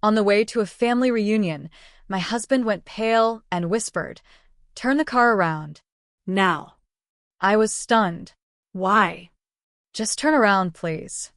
On the way to a family reunion, my husband went pale and whispered, "Turn the car around." Now. I was stunned. Why? "Just turn around, please."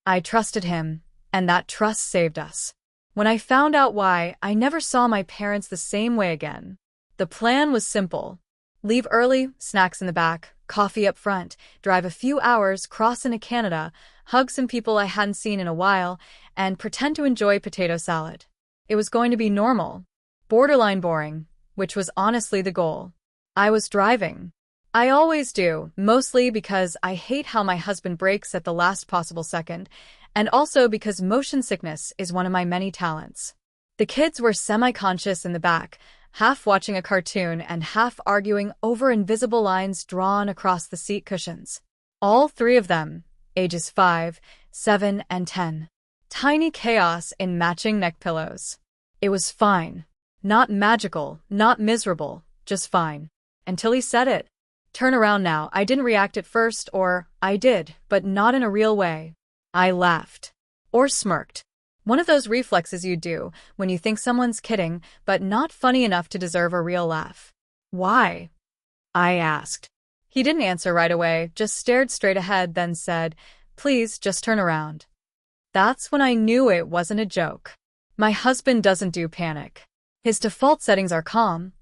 I trusted him, and that trust saved us. When I found out why, I never saw my parents the same way again. The plan was simple. Leave early, snacks in the back, coffee up front, drive a few hours, cross into Canada, hug some people I hadn't seen in a while, and pretend to enjoy potato salad. It was going to be normal. Borderline boring, which was honestly the goal. I was driving. I always do, mostly because I hate how my husband brakes at the last possible second, and also because motion sickness is one of my many talents. The kids were semi-conscious in the back, half watching a cartoon and half arguing over invisible lines drawn across the seat cushions. All three of them, ages 5, 7, and 10. Tiny chaos in matching neck pillows. It was fine. Not magical, not miserable, just fine. Until he said it. "Turn around now." I didn't react at first, or I did, but not in a real way. I laughed. Or smirked. One of those reflexes you do when you think someone's kidding, but not funny enough to deserve a real laugh. "Why?" I asked. He didn't answer right away, just stared straight ahead, then said, "Please, just turn around." That's when I knew it wasn't a joke. My husband doesn't do panic. His default settings are calm,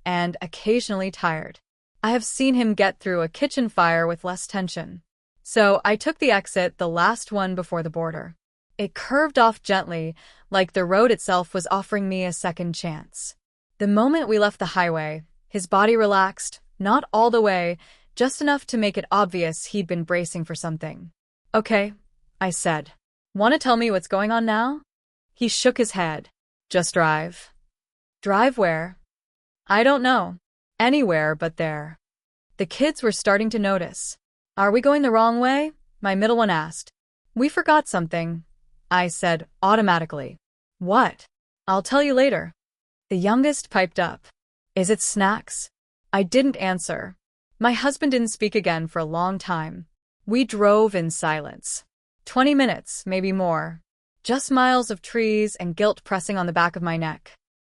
and occasionally tired. I have seen him get through a kitchen fire with less tension. So I took the exit, the last one before the border. It curved off gently, like the road itself was offering me a second chance. The moment we left the highway, his body relaxed, not all the way, just enough to make it obvious he'd been bracing for something. "Okay," I said. "Want to tell me what's going on now?" He shook his head. "Just drive." "Drive where?" "I don't know. Anywhere but there." The kids were starting to notice. "Are we going the wrong way?" my middle one asked. "We forgot something," I said automatically. "What?" "I'll tell you later." The youngest piped up. "Is it snacks?" I didn't answer. My husband didn't speak again for a long time. We drove in silence. 20 minutes, maybe more. Just miles of trees and guilt pressing on the back of my neck.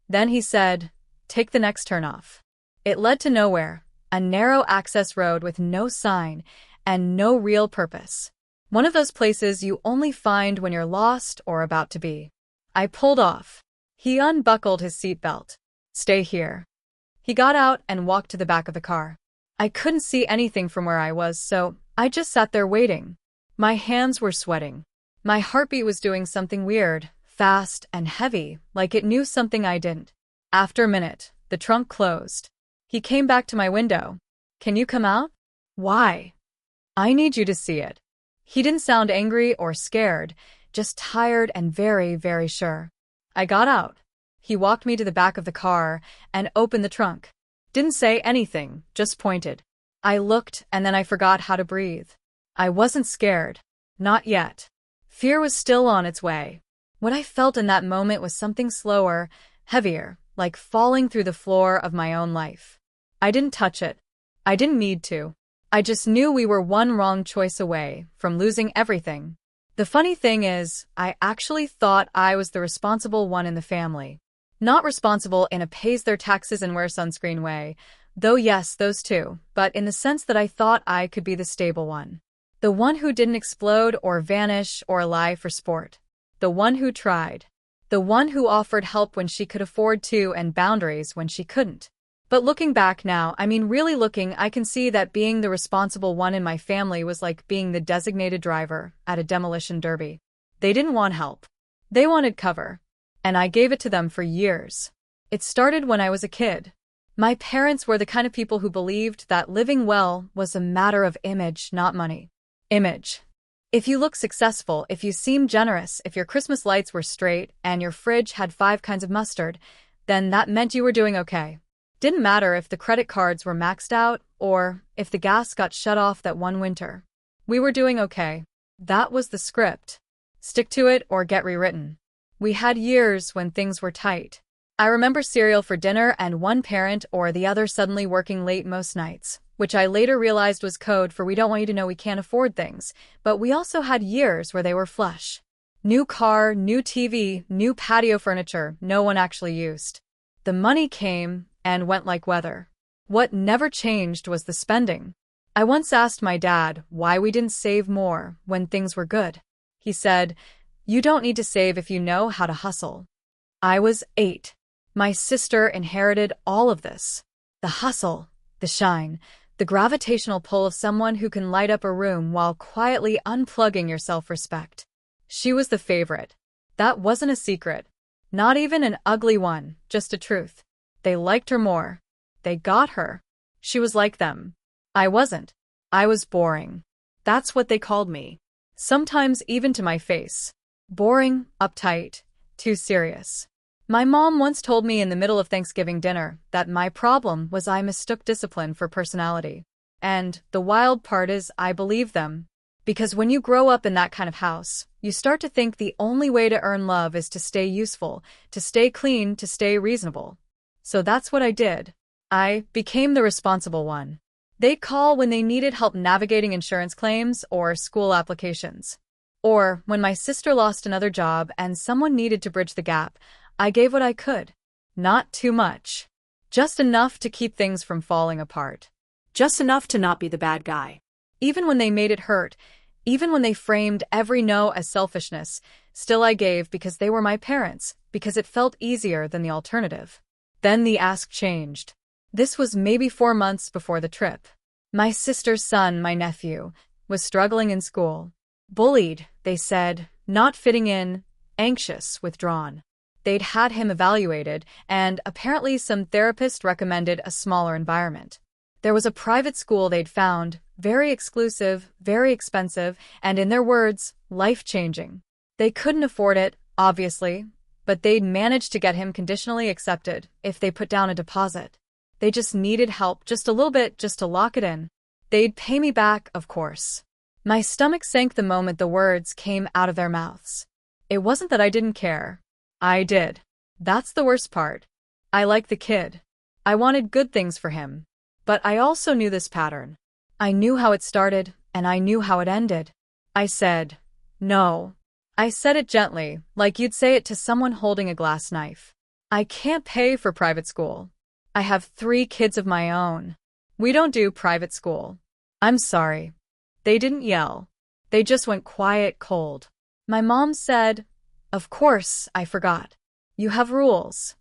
Then he said, "Take the next turn off." It led to nowhere, a narrow access road with no sign and no real purpose. One of those places you only find when you're lost or about to be. I pulled off. He unbuckled his seatbelt. "Stay here." He got out and walked to the back of the car. I couldn't see anything from where I was, so I just sat there waiting. My hands were sweating. My heartbeat was doing something weird, fast and heavy, like it knew something I didn't. After a minute, the trunk closed. He came back to my window. "Can you come out?" "Why?" "I need you to see it." He didn't sound angry or scared, just tired and very, very sure. I got out. He walked me to the back of the car and opened the trunk. Didn't say anything, just pointed. I looked and then I forgot how to breathe. I wasn't scared. Not yet. Fear was still on its way. What I felt in that moment was something slower, heavier, like falling through the floor of my own life. I didn't touch it. I didn't need to. I just knew we were one wrong choice away from losing everything. The funny thing is, I actually thought I was the responsible one in the family. Not responsible in a pays their taxes and wear sunscreen way, though yes, those too, but in the sense that I thought I could be the stable one. The one who didn't explode or vanish or lie for sport. The one who tried. The one who offered help when she could afford to and boundaries when she couldn't. But looking back now, really looking, I can see that being the responsible one in my family was like being the designated driver at a demolition derby. They didn't want help. They wanted cover. And I gave it to them for years. It started when I was a kid. My parents were the kind of people who believed that living well was a matter of image, not money. Image. If you look successful, if you seem generous, if your Christmas lights were straight and your fridge had 5 kinds of mustard, then that meant you were doing okay. Didn't matter if the credit cards were maxed out or if the gas got shut off that one winter. We were doing okay. That was the script. Stick to it or get rewritten. We had years when things were tight. I remember cereal for dinner and one parent or the other suddenly working late most nights, which I later realized was code for "we don't want you to know we can't afford things," but we also had years where they were flush. New car, new TV, new patio furniture no one actually used. The money came and went like weather. What never changed was the spending. I once asked my dad why we didn't save more when things were good. He said, "You don't need to save if you know how to hustle." I was 8. My sister inherited all of this. The hustle, the shine, the gravitational pull of someone who can light up a room while quietly unplugging your self-respect. She was the favorite. That wasn't a secret. Not even an ugly one, just a truth. They liked her more. They got her. She was like them. I wasn't. I was boring. That's what they called me. Sometimes even to my face. Boring, uptight, too serious. My mom once told me in the middle of Thanksgiving dinner that my problem was I mistook discipline for personality. And the wild part is I believe them. Because when you grow up in that kind of house, you start to think the only way to earn love is to stay useful, to stay clean, to stay reasonable. So that's what I did. I became the responsible one. They'd call when they needed help navigating insurance claims or school applications. Or when my sister lost another job and someone needed to bridge the gap, I gave what I could. Not too much. Just enough to keep things from falling apart. Just enough to not be the bad guy. Even when they made it hurt, even when they framed every no as selfishness, still I gave because they were my parents, because it felt easier than the alternative. Then the ask changed. This was maybe 4 months before the trip. My sister's son, my nephew, was struggling in school. Bullied, they said, not fitting in, anxious, withdrawn. They'd had him evaluated, and apparently some therapist recommended a smaller environment. There was a private school they'd found, very exclusive, very expensive, and in their words, life-changing. They couldn't afford it, obviously, but they'd managed to get him conditionally accepted if they put down a deposit. They just needed help, just a little bit, just to lock it in. They'd pay me back, of course. My stomach sank the moment the words came out of their mouths. It wasn't that I didn't care. I did. That's the worst part. I liked the kid. I wanted good things for him. But I also knew this pattern. I knew how it started, and I knew how it ended. I said, no. I said it gently, like you'd say it to someone holding a glass knife. I can't pay for private school. I have 3 kids of my own. We don't do private school. I'm sorry. They didn't yell. They just went quiet, cold. My mom said, "Of course, I forgot. You have rules."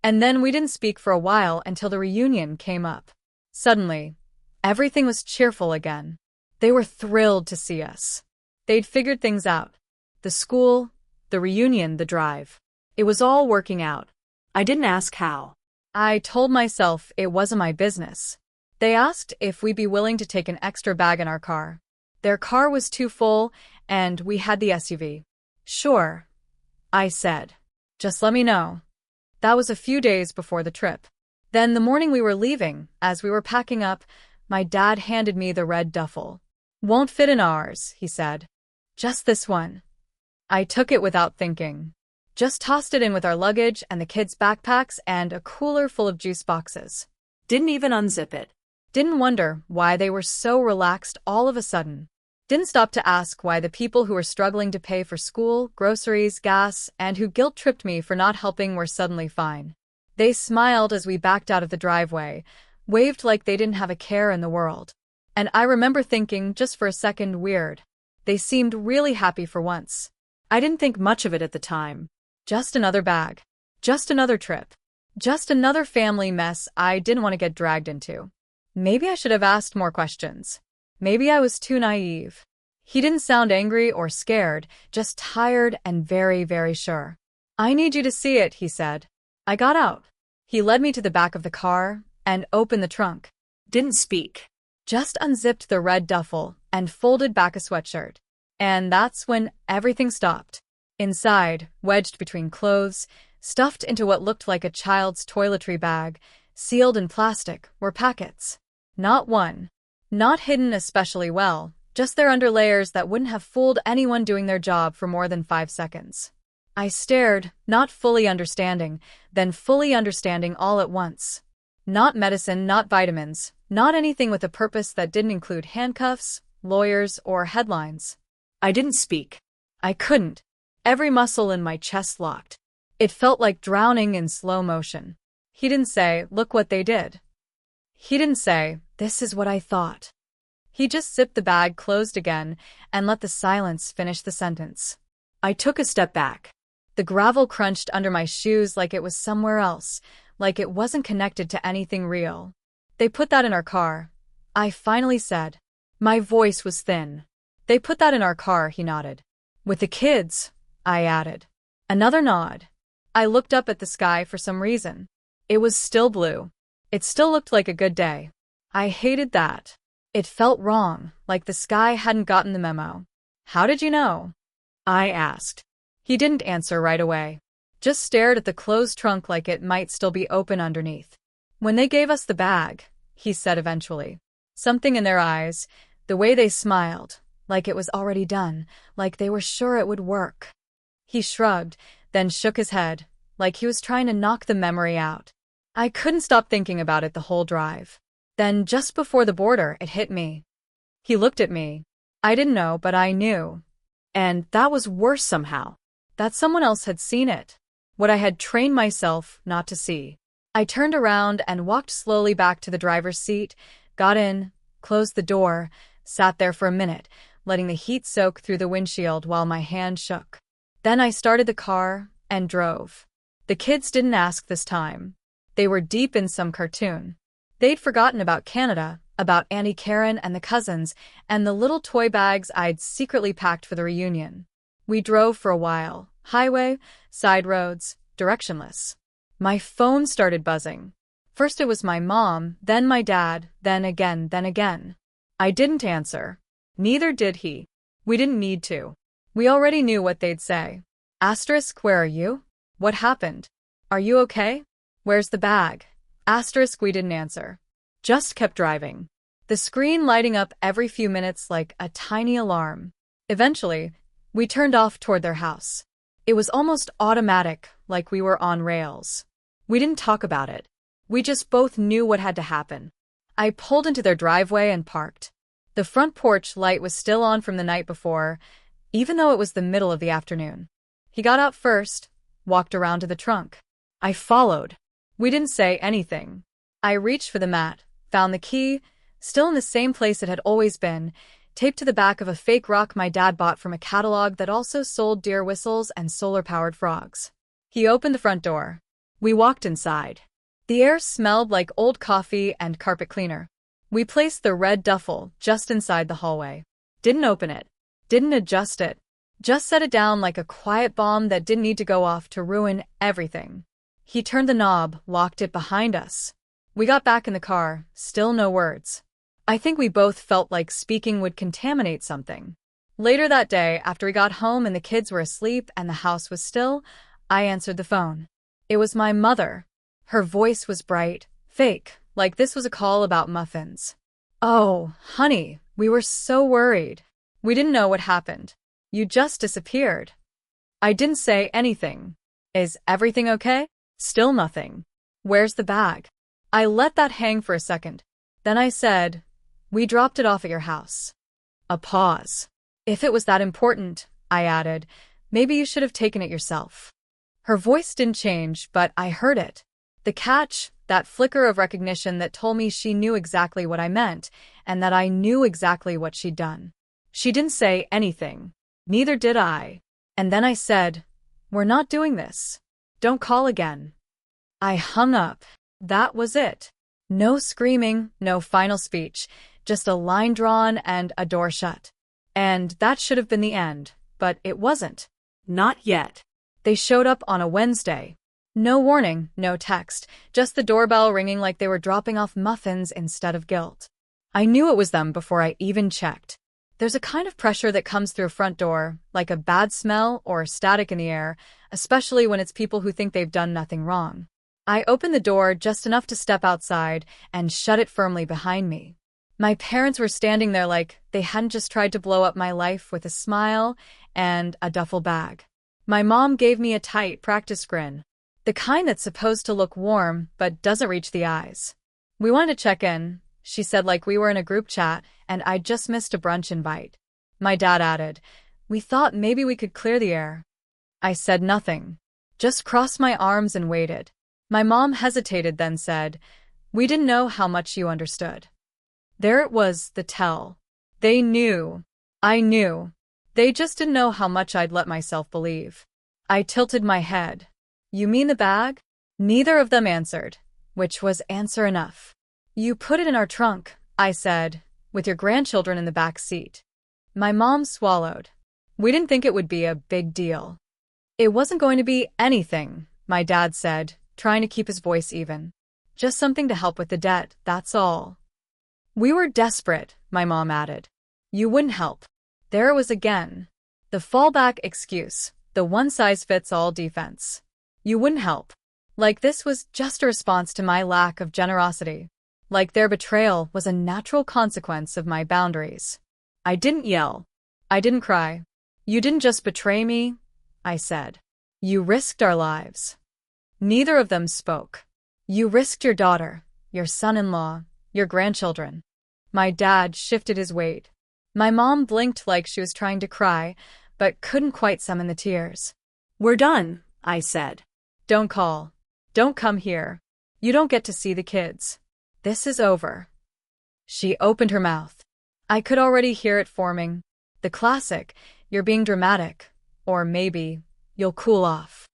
And then we didn't speak for a while until the reunion came up. Suddenly, everything was cheerful again. They were thrilled to see us. They'd figured things out. The school, the reunion, the drive. It was all working out. I didn't ask how. I told myself it wasn't my business. They asked if we'd be willing to take an extra bag in our car. Their car was too full, and we had the SUV. Sure, I said. Just let me know. That was a few days before the trip. Then the morning we were leaving, as we were packing up, my dad handed me the red duffel. "Won't fit in ours," he said. "Just this one." I took it without thinking. Just tossed it in with our luggage and the kids' backpacks and a cooler full of juice boxes. Didn't even unzip it. Didn't wonder why they were so relaxed all of a sudden. Didn't stop to ask why the people who were struggling to pay for school, groceries, gas, and who guilt-tripped me for not helping were suddenly fine. They smiled as we backed out of the driveway, waved like they didn't have a care in the world. And I remember thinking, just for a second, weird. They seemed really happy for once. I didn't think much of it at the time. Just another bag. Just another trip. Just another family mess I didn't want to get dragged into. Maybe I should have asked more questions. Maybe I was too naive. He didn't sound angry or scared, just tired and very, very sure. "I need you to see it," he said. I got out. He led me to the back of the car and opened the trunk. Didn't speak. Just unzipped the red duffel and folded back a sweatshirt. And that's when everything stopped. Inside, wedged between clothes, stuffed into what looked like a child's toiletry bag, sealed in plastic, were packets. Not one. Not hidden especially well, just there under layers that wouldn't have fooled anyone doing their job for more than 5 seconds. I stared, not fully understanding, then fully understanding all at once. Not medicine, not vitamins, not anything with a purpose that didn't include handcuffs, lawyers, or headlines. I didn't speak. I couldn't. Every muscle in my chest locked. It felt like drowning in slow motion. He didn't say, "Look what they did." He didn't say, "This is what I thought." He just zipped the bag closed again and let the silence finish the sentence. I took a step back. The gravel crunched under my shoes like it was somewhere else, like it wasn't connected to anything real. "They put that in our car," I finally said. My voice was thin. "They put that in our car," he nodded. "With the kids," I added. Another nod. I looked up at the sky for some reason. It was still blue. It still looked like a good day. I hated that. It felt wrong, like the sky hadn't gotten the memo. "How did you know?" I asked. He didn't answer right away. Just stared at the closed trunk like it might still be open underneath. "When they gave us the bag," he said eventually. Something in their eyes, the way they smiled, like it was already done, like they were sure it would work. He shrugged, then shook his head, like he was trying to knock the memory out. I couldn't stop thinking about it the whole drive. Then, just before the border, it hit me. He looked at me. I didn't know, but I knew. And that was worse somehow. That someone else had seen it. What I had trained myself not to see. I turned around and walked slowly back to the driver's seat, got in, closed the door, sat there for a minute, letting the heat soak through the windshield while my hand shook. Then I started the car and drove. The kids didn't ask this time. They were deep in some cartoon. They'd forgotten about Canada, about Auntie Karen and the cousins, and the little toy bags I'd secretly packed for the reunion. We drove for a while. Highway, side roads, directionless. My phone started buzzing. First it was my mom, then my dad, then again. I didn't answer. Neither did he. We didn't need to. We already knew what they'd say. Asterisk, where are you? What happened? Are you okay? Where's the bag? Asterisk, we didn't answer. Just kept driving. The screen lighting up every few minutes like a tiny alarm. Eventually, we turned off toward their house. It was almost automatic, like we were on rails. We didn't talk about it. We just both knew what had to happen. I pulled into their driveway and parked. The front porch light was still on from the night before, even though it was the middle of the afternoon. He got out first, walked around to the trunk. I followed. We didn't say anything. I reached for the mat, found the key, still in the same place it had always been, taped to the back of a fake rock my dad bought from a catalog that also sold deer whistles and solar-powered frogs. He opened the front door. We walked inside. The air smelled like old coffee and carpet cleaner. We placed the red duffel just inside the hallway. Didn't open it. Didn't adjust it. Just set it down like a quiet bomb that didn't need to go off to ruin everything. He turned the knob, locked it behind us. We got back in the car, still no words. I think we both felt like speaking would contaminate something. Later that day, after we got home and the kids were asleep and the house was still, I answered the phone. It was my mother. Her voice was bright, fake, like this was a call about muffins. "Oh, honey, we were so worried. We didn't know what happened. You just disappeared." I didn't say anything. "Is everything okay?" Still nothing. "Where's the bag?" I let that hang for a second. Then I said, "We dropped it off at your house." A pause. "If it was that important," I added, "maybe you should have taken it yourself." Her voice didn't change, but I heard it. The catch, that flicker of recognition that told me she knew exactly what I meant, and that I knew exactly what she'd done. She didn't say anything. Neither did I. And then I said, "We're not doing this. Don't call again." I hung up. That was it. No screaming, no final speech, just a line drawn and a door shut. And that should have been the end, but it wasn't. Not yet. They showed up on a Wednesday. No warning, no text, just the doorbell ringing like they were dropping off muffins instead of guilt. I knew it was them before I even checked. There's a kind of pressure that comes through a front door, like a bad smell or static in the air, especially when it's people who think they've done nothing wrong. I opened the door just enough to step outside and shut it firmly behind me. My parents were standing there like they hadn't just tried to blow up my life with a smile and a duffel bag. My mom gave me a tight, practice grin, the kind that's supposed to look warm but doesn't reach the eyes. "We wanted to check in," she said like we were in a group chat and I'd just missed a brunch invite. My dad added, "We thought maybe we could clear the air." I said nothing. Just crossed my arms and waited. My mom hesitated, then said, "We didn't know how much you understood." There it was, the tell. They knew. I knew. They just didn't know how much I'd let myself believe. I tilted my head. "You mean the bag?" Neither of them answered, which was answer enough. "You put it in our trunk," I said, "with your grandchildren in the back seat." My mom swallowed. "We didn't think it would be a big deal." "It wasn't going to be anything," my dad said, trying to keep his voice even. "Just something to help with the debt, that's all." "We were desperate," my mom added. "You wouldn't help." There it was again. The fallback excuse, the one-size-fits-all defense. You wouldn't help. Like this was just a response to my lack of generosity. Like their betrayal was a natural consequence of my boundaries. I didn't yell. I didn't cry. "You didn't just betray me," I said. "You risked our lives." Neither of them spoke. "You risked your daughter, your son-in-law, your grandchildren." My dad shifted his weight. My mom blinked like she was trying to cry, but couldn't quite summon the tears. "We're done," I said. "Don't call. Don't come here. You don't get to see the kids. This is over." She opened her mouth. I could already hear it forming. The classic, "You're being dramatic," or maybe, "You'll cool off."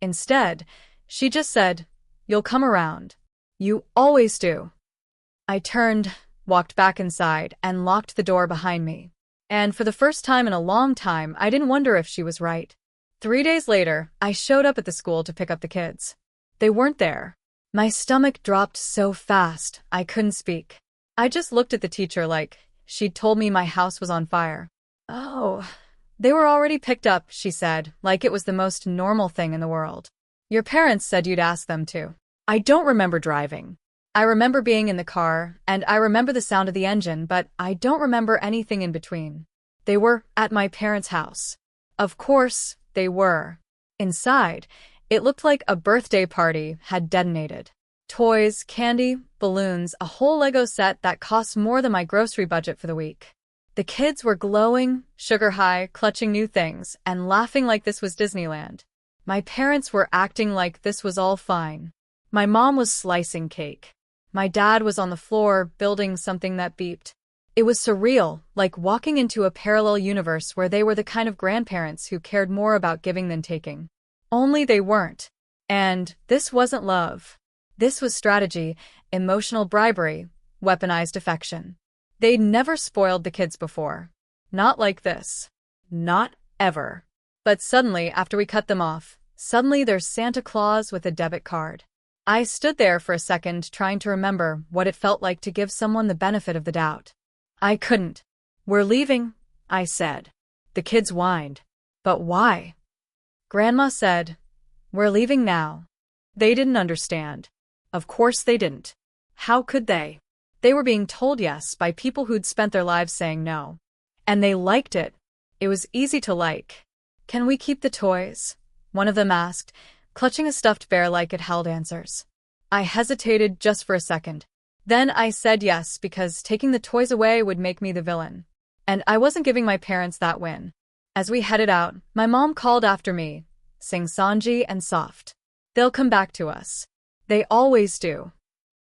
Instead, she just said, "You'll come around. You always do." I turned, walked back inside, and locked the door behind me. And for the first time in a long time, I didn't wonder if she was right. 3 days later, I showed up at the school to pick up the kids. They weren't there. My stomach dropped so fast, I couldn't speak. I just looked at the teacher like she'd told me my house was on fire. "Oh, they were already picked up," she said, like it was the most normal thing in the world. "Your parents said you'd ask them to." I don't remember driving. I remember being in the car, and I remember the sound of the engine, but I don't remember anything in between. They were at my parents' house. Of course, they were. Inside, it looked like a birthday party had detonated. Toys, candy, balloons, a whole Lego set that cost more than my grocery budget for the week. The kids were glowing, sugar high, clutching new things, and laughing like this was Disneyland. My parents were acting like this was all fine. My mom was slicing cake. My dad was on the floor building something that beeped. It was surreal, like walking into a parallel universe where they were the kind of grandparents who cared more about giving than taking. Only they weren't. And this wasn't love. This was strategy, emotional bribery, weaponized affection. They'd never spoiled the kids before. Not like this. Not ever. But suddenly, after we cut them off, suddenly there's Santa Claus with a debit card. I stood there for a second trying to remember what it felt like to give someone the benefit of the doubt. I couldn't. "We're leaving," I said. The kids whined. "But why?" Grandma said, "We're leaving now." They didn't understand. Of course they didn't. How could they? They were being told yes by people who'd spent their lives saying no. And they liked it. It was easy to like. "Can we keep the toys?" one of them asked, clutching a stuffed bear like it held answers. I hesitated just for a second. Then I said yes because taking the toys away would make me the villain. And I wasn't giving my parents that win. As we headed out, my mom called after me, sing-songy and soft. "They'll come back to us. They always do."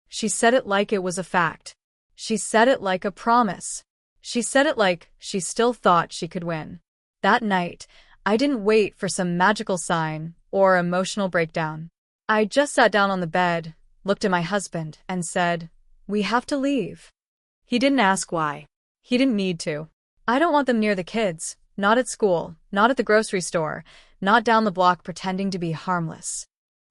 She said it like it was a fact. She said it like a promise. She said it like she still thought she could win. That night, I didn't wait for some magical sign or emotional breakdown. I just sat down on the bed, looked at my husband, and said, "We have to leave." He didn't ask why. He didn't need to. I don't want them near the kids, not at school, not at the grocery store, not down the block pretending to be harmless.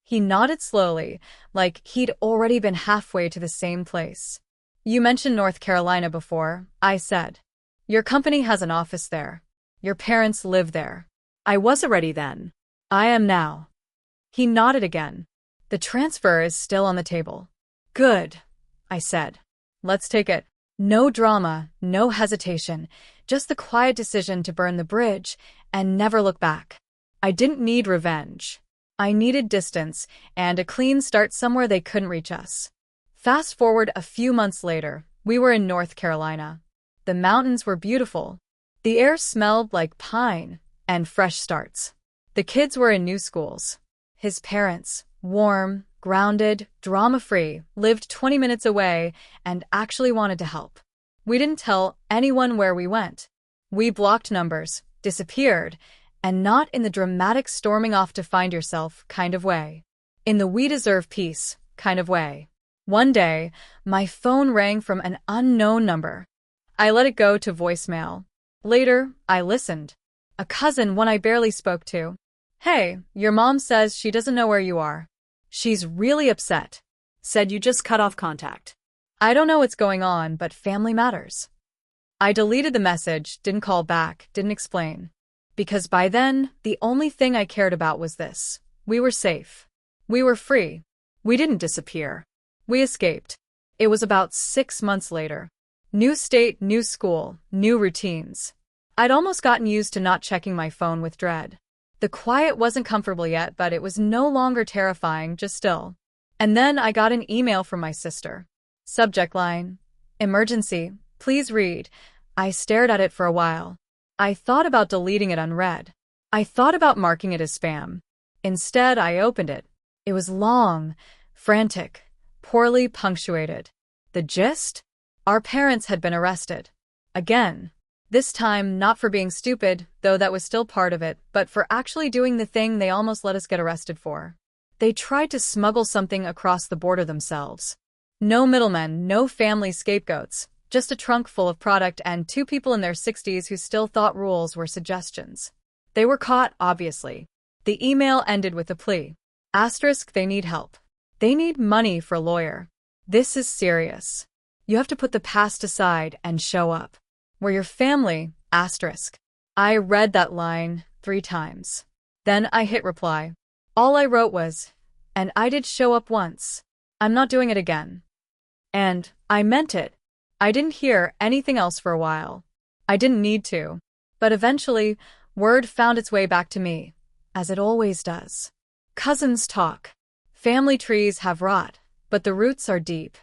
He nodded slowly, like he'd already been halfway to the same place. "You mentioned North Carolina before," I said. "Your company has an office there. Your parents live there." I wasn't ready then. I am now. He nodded again. "The transfer is still on the table." "Good," I said. "Let's take it." No drama, no hesitation, just the quiet decision to burn the bridge and never look back. I didn't need revenge. I needed distance and a clean start somewhere they couldn't reach us. Fast forward a few months later, we were in North Carolina. The mountains were beautiful. The air smelled like pine and fresh starts. The kids were in new schools. His parents, warm, grounded, drama-free, lived 20 minutes away and actually wanted to help. We didn't tell anyone where we went. We blocked numbers, disappeared, and not in the dramatic storming off to find yourself kind of way. In the we deserve peace kind of way. One day, my phone rang from an unknown number. I let it go to voicemail. Later, I listened. A cousin, one I barely spoke to. "Hey, your mom says she doesn't know where you are. She's really upset. Said you just cut off contact. I don't know what's going on, but family matters." I deleted the message, didn't call back, didn't explain. Because by then, the only thing I cared about was this. We were safe. We were free. We didn't disappear. We escaped. It was about 6 months later. New state, new school, new routines. I'd almost gotten used to not checking my phone with dread. The quiet wasn't comfortable yet, but it was no longer terrifying, just still. And then I got an email from my sister. Subject line: "Emergency. Please read." I stared at it for a while. I thought about deleting it unread. I thought about marking it as spam. Instead, I opened it. It was long, frantic, poorly punctuated. The gist? Our parents had been arrested. Again. This time, not for being stupid, though that was still part of it, but for actually doing the thing they almost let us get arrested for. They tried to smuggle something across the border themselves. No middlemen, no family scapegoats, just a trunk full of product and 2 people in their 60s who still thought rules were suggestions. They were caught, obviously. The email ended with a plea. Asterisk, they need help. They need money for a lawyer. This is serious. You have to put the past aside and show up. We're your family, asterisk. I read that line 3 times. Then I hit reply. All I wrote was, "And I did show up once. I'm not doing it again." And I meant it. I didn't hear anything else for a while. I didn't need to. But eventually, word found its way back to me, as it always does. Cousins talk. Family trees have rot, but the roots are deep.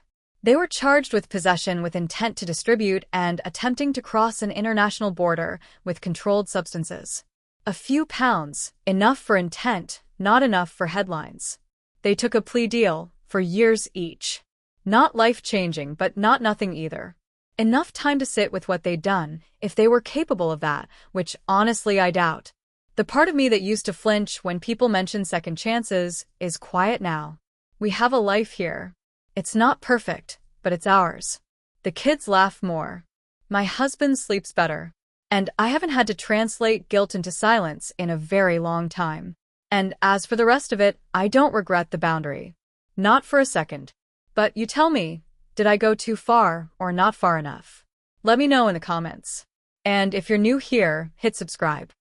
They were charged with possession with intent to distribute and attempting to cross an international border with controlled substances. A few pounds, enough for intent, not enough for headlines. They took a plea deal, for years each. Not life-changing, but not nothing either. Enough time to sit with what they'd done, if they were capable of that, which honestly I doubt. The part of me that used to flinch when people mention second chances is quiet now. We have a life here. It's not perfect, but it's ours. The kids laugh more. My husband sleeps better. And I haven't had to translate guilt into silence in a very long time. And as for the rest of it, I don't regret the boundary. Not for a second. But you tell me, did I go too far or not far enough? Let me know in the comments. And if you're new here, hit subscribe.